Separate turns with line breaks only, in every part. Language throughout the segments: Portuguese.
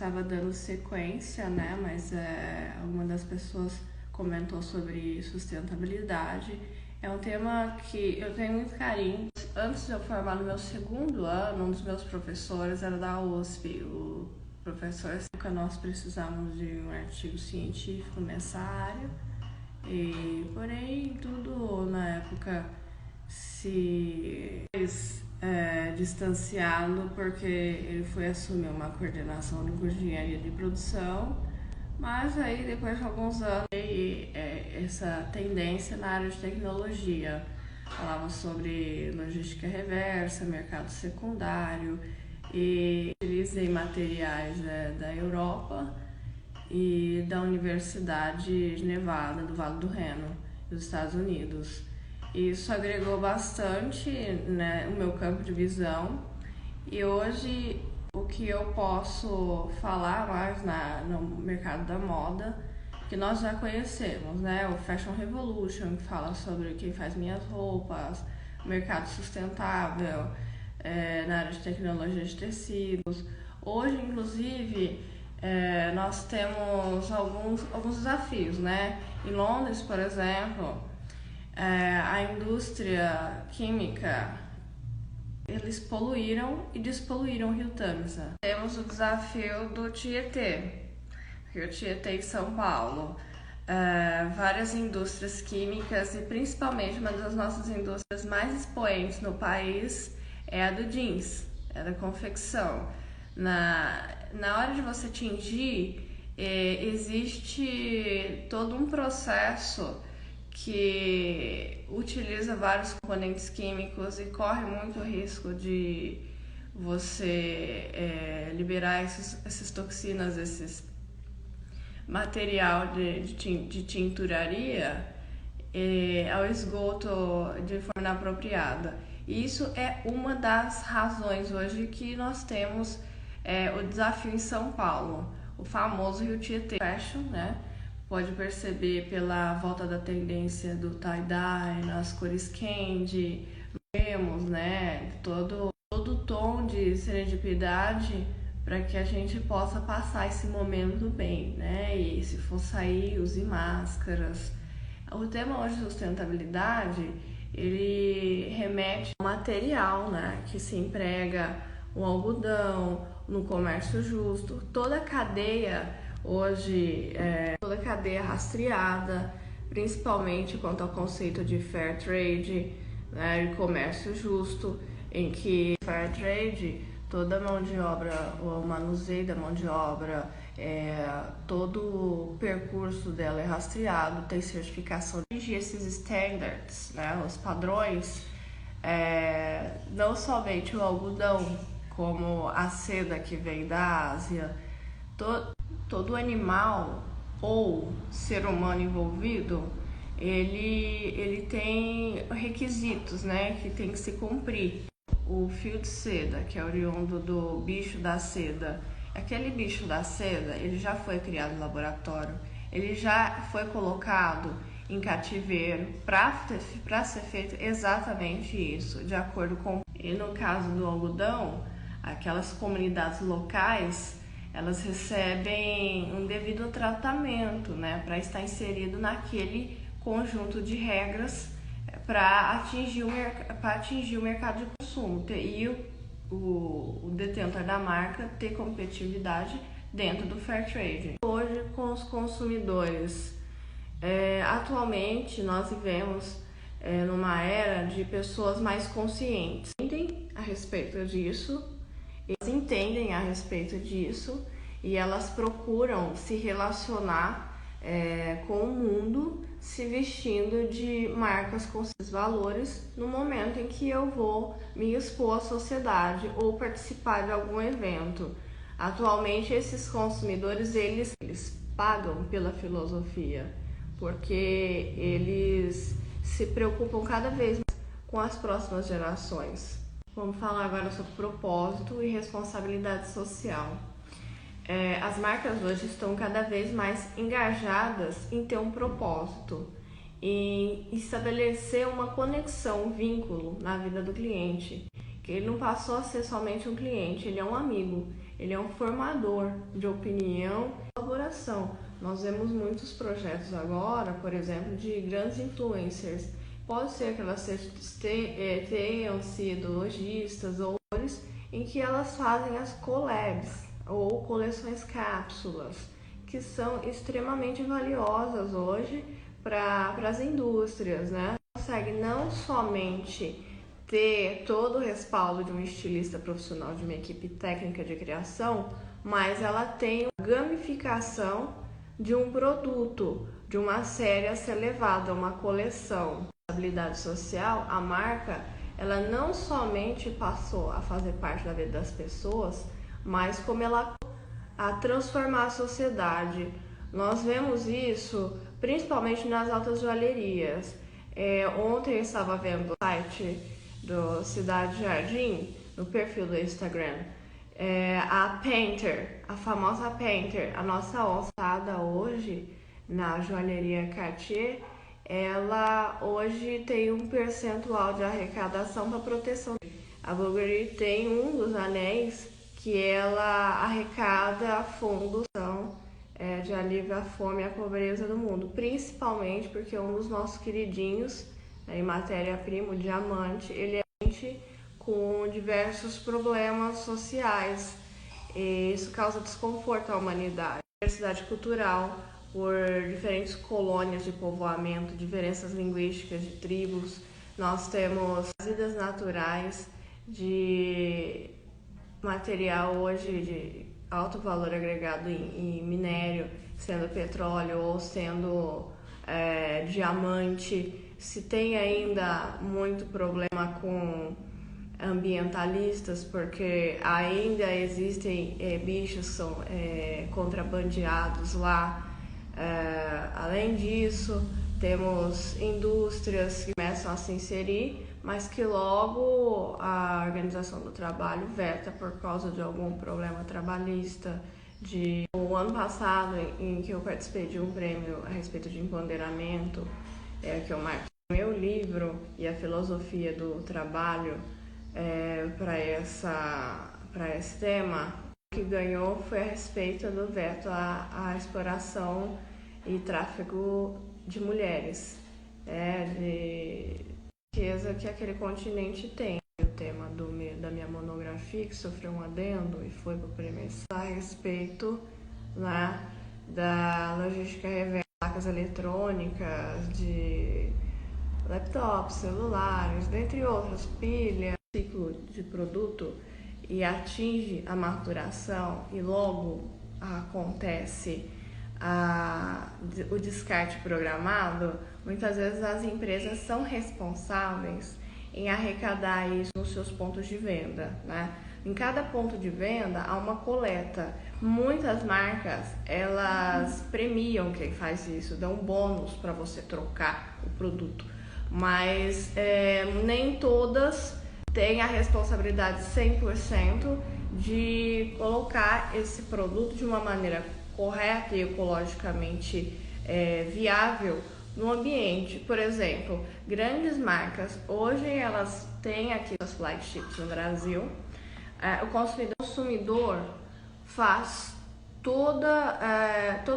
estava dando sequência, né? Mas alguma das pessoas comentou sobre sustentabilidade. É um tema que eu tenho muito carinho. Antes de eu formar no meu segundo ano, um dos meus professores era da USP, o professor. Nós precisamos de um artigo científico nessa área, porém tudo na época se distanciado porque ele foi assumir uma coordenação de curso de engenharia de produção, mas aí depois de alguns anos essa tendência na área de tecnologia. Falava sobre logística reversa, mercado secundário, e utilizei materiais da Europa e da Universidade de Nevada, do Vale do Reno, dos Estados Unidos. Isso agregou bastante, né, o meu campo de visão, e hoje o que eu posso falar mais no mercado da moda, que nós já conhecemos, né? O Fashion Revolution, que fala sobre quem faz minhas roupas, o mercado sustentável, na área de tecnologia de tecidos. Hoje, inclusive, nós temos alguns desafios, né? Em Londres, por exemplo, a indústria química, eles poluíram e despoluíram o Rio Tamisa. Temos o desafio do Tietê, Rio Tietê em São Paulo. Várias indústrias químicas e principalmente uma das nossas indústrias mais expoentes no país é a do jeans, é da confecção. Na hora de você tingir, existe todo um processo que utiliza vários componentes químicos e corre muito risco de você liberar essas toxinas, esses material de tinturaria ao esgoto de forma inapropriada. Isso é uma das razões hoje que nós temos o desafio em São Paulo, o famoso Rio Tietê Fashion, né? Pode perceber pela volta da tendência do tie-dye, nas cores candy, temos, né, todo tom de serendipidade para que a gente possa passar esse momento bem, né? E se for sair, use máscaras. O tema hoje de sustentabilidade, ele remete ao material, né, que se emprega o algodão, no comércio justo, toda a cadeia hoje, toda a cadeia rastreada, principalmente quanto ao conceito de fair trade, né, e comércio justo, em que fair trade, toda a mão de obra, o manuseio da mão de obra, todo o percurso dela é rastreado, tem certificação de esses standards, né, os padrões, não somente o algodão, como a seda que vem da Ásia, todo animal ou ser humano envolvido, ele tem requisitos, né, que tem que se cumprir. O fio de seda, que é oriundo do bicho da seda, aquele bicho da seda, ele já foi criado no laboratório, ele já foi colocado em cativeiro para ser feito exatamente isso, de acordo com... E no caso do algodão, aquelas comunidades locais, elas recebem um devido tratamento, né, para estar inserido naquele conjunto de regras para atingir o mercado de consumo e o detentor da marca ter competitividade dentro do fair trade. Hoje, com os consumidores, atualmente nós vivemos numa era de pessoas mais conscientes, entendem a respeito disso. Elas entendem a respeito disso e elas procuram se relacionar com o mundo se vestindo de marcas com esses valores no momento em que eu vou me expor à sociedade ou participar de algum evento. Atualmente esses consumidores eles pagam pela filosofia, porque eles se preocupam cada vez mais com as próximas gerações. Vamos falar agora sobre propósito e responsabilidade social. As marcas hoje estão cada vez mais engajadas em ter um propósito, em estabelecer uma conexão, um vínculo na vida do cliente, que ele não passou a ser somente um cliente, ele é um amigo, ele é um formador de opinião e colaboração. Nós vemos muitos projetos agora, por exemplo, de grandes influencers. Pode ser que elas tenham sido lojistas ou em que elas fazem as collabs ou coleções cápsulas, que são extremamente valiosas hoje para as indústrias, né? Consegue não somente ter todo o respaldo de um estilista profissional, de uma equipe técnica de criação, mas ela tem a gamificação de um produto, de uma série a ser levada, uma coleção. A habilidade social, a marca, ela não somente passou a fazer parte da vida das pessoas, mas como ela a transformar a sociedade. Nós vemos isso principalmente nas altas joalherias. Ontem eu estava vendo o site do Cidade Jardim, no perfil do Instagram, a Painter, a famosa Painter, a nossa ossada hoje na joalheria Cartier, ela hoje tem um percentual de arrecadação para proteção. A Bulgari tem um dos anéis que ela arrecada fundos de alívio à fome e à pobreza do mundo, principalmente porque um dos nossos queridinhos, em matéria-prima, o diamante, ele é com diversos problemas sociais, e isso causa desconforto à humanidade. Diversidade cultural, por diferentes colônias de povoamento, diferenças linguísticas de tribos, nós temos vidas naturais de material hoje de alto valor agregado em minério, sendo petróleo ou sendo diamante. Se tem ainda muito problema com ambientalistas, porque ainda existem bichos que são contrabandeados lá. Além disso, temos indústrias que começam a se inserir, mas que logo a organização do trabalho veta por causa de algum problema trabalhista. O ano passado, em que eu participei de um prêmio a respeito de empoderamento, que eu marquei meu livro e a filosofia do trabalho para esse tema, o que ganhou foi a respeito do veto à exploração e tráfico de mulheres, de riqueza que aquele continente tem. O tema da minha monografia, que sofreu um adendo e foi para o prêmio, a respeito da logística reversa, placas eletrônicas, de laptops, celulares, dentre outros, pilha, ciclo de produto, e atinge a maturação e logo acontece o descarte programado. Muitas vezes as empresas são responsáveis em arrecadar isso nos seus pontos de venda, né? Em cada ponto de venda há uma coleta. Muitas marcas, elas premiam quem faz isso, dão bônus para você trocar o produto, mas nem todas têm a responsabilidade 100% de colocar esse produto de uma maneira correta e ecologicamente viável no ambiente. Por exemplo, grandes marcas, hoje elas têm aqui as flagships no Brasil. O consumidor faz todo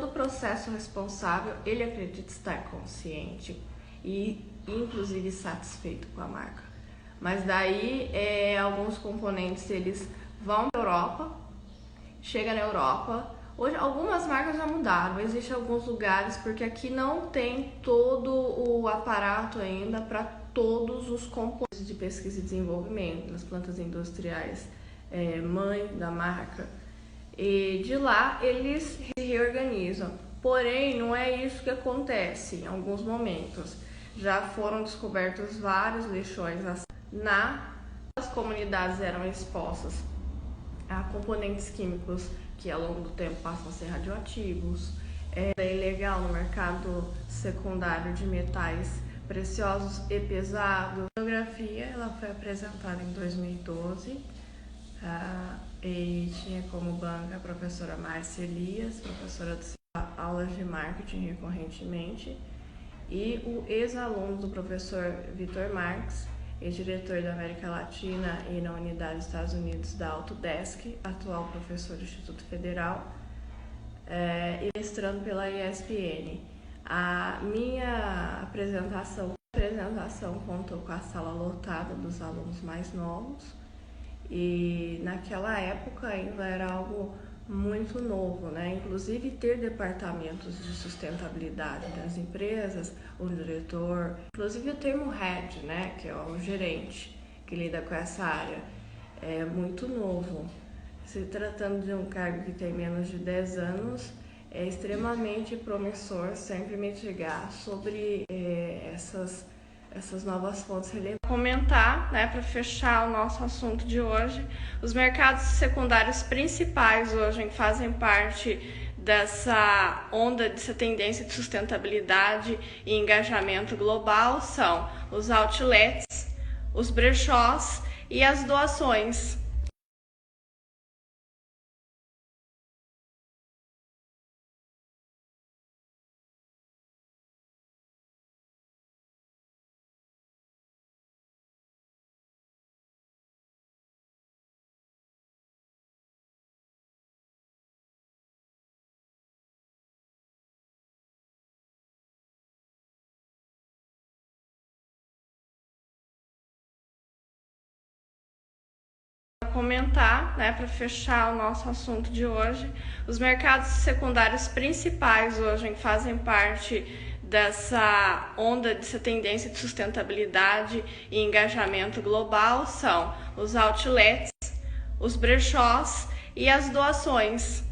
o processo responsável, ele acredita estar consciente e inclusive satisfeito com a marca. Mas daí alguns componentes eles vão para a Europa, chega na Europa. Hoje algumas marcas já mudaram, existem alguns lugares porque aqui não tem todo o aparato ainda para todos os componentes de pesquisa e desenvolvimento nas plantas industriais mãe da marca, e de lá eles se reorganizam. Porém, não é isso que acontece em alguns momentos. Já foram descobertos vários lixões as comunidades eram expostas a componentes químicos que ao longo do tempo passam a ser radioativos. É ilegal no mercado secundário de metais preciosos e pesados. A monografia ela foi apresentada em 2012 e tinha como banca a professora Márcia Elias, professora de aulas de marketing recorrentemente, e o ex-aluno do professor Vitor Marques, e diretor da América Latina e na unidade dos Estados Unidos da Autodesk, atual professor do Instituto Federal, e mestrando pela ESPM. A minha apresentação contou com a sala lotada dos alunos mais novos, e naquela época ainda era algo muito novo, né? Inclusive ter departamentos de sustentabilidade das empresas, o diretor, inclusive o termo head, né? Que é o gerente que lida com essa área, é muito novo. Se tratando de um cargo que tem menos de 10 anos, é extremamente promissor sempre mitigar sobre essas novas fontes relevantes. Comentar, né, para fechar o nosso assunto de hoje, os mercados secundários principais hoje que fazem parte dessa onda, dessa tendência de sustentabilidade e engajamento global são os outlets, os brechós e as doações. Comentar, né, para fechar o nosso assunto de hoje, os mercados secundários principais hoje que fazem parte dessa onda, dessa tendência de sustentabilidade e engajamento global são os outlets, os brechós e as doações.